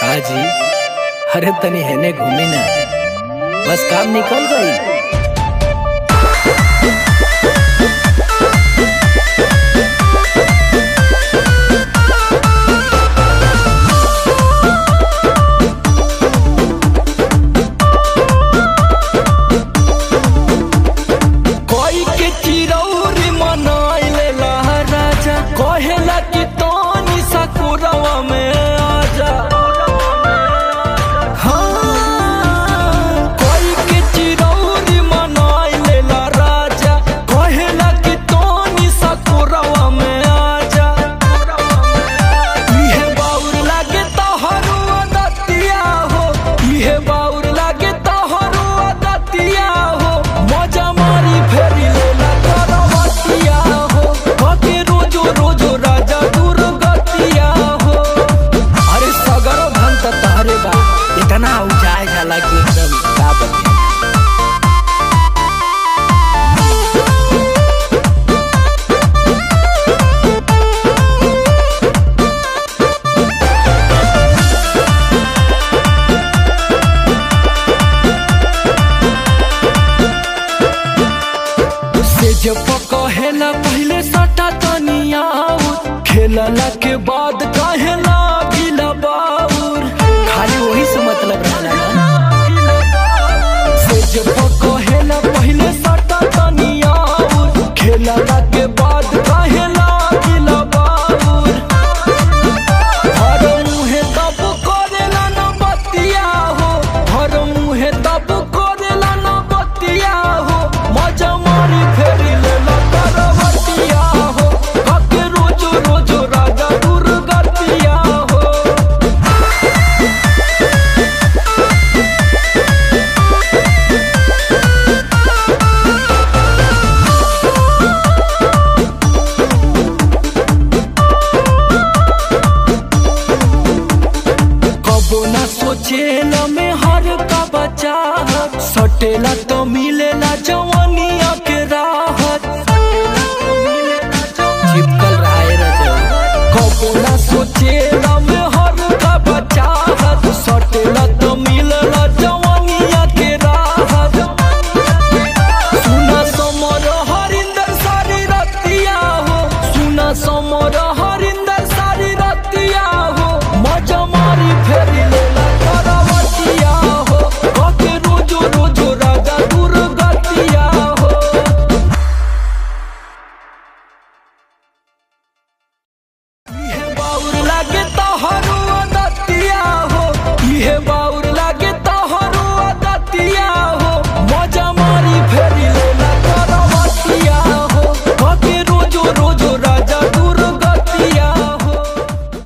हाँ जी। अरे तनी हेने घूमी ना, बस काम निकल गई। इतना ऊंचाई जाला कि एकदम क्या बते। से जब कहेला पहले सटा तनिया खेलला के बाद कहेला गिला बाउर, खाली वही से मतलब रहला ना। से जब कहेला पहले सटा तनिया खेलला के बाद कहेला गिला बाउर, हर मुहे तब करेला न बतिया हो, हर मुहे तब करेला न बतिया हो, मजा मारी फेरी लेला करवतिया हो, काके रोज रोज राजा दुर्गतिया हो। कबो ना सोचेला में हर का बच्चा सटेला तो मिलेला जवान।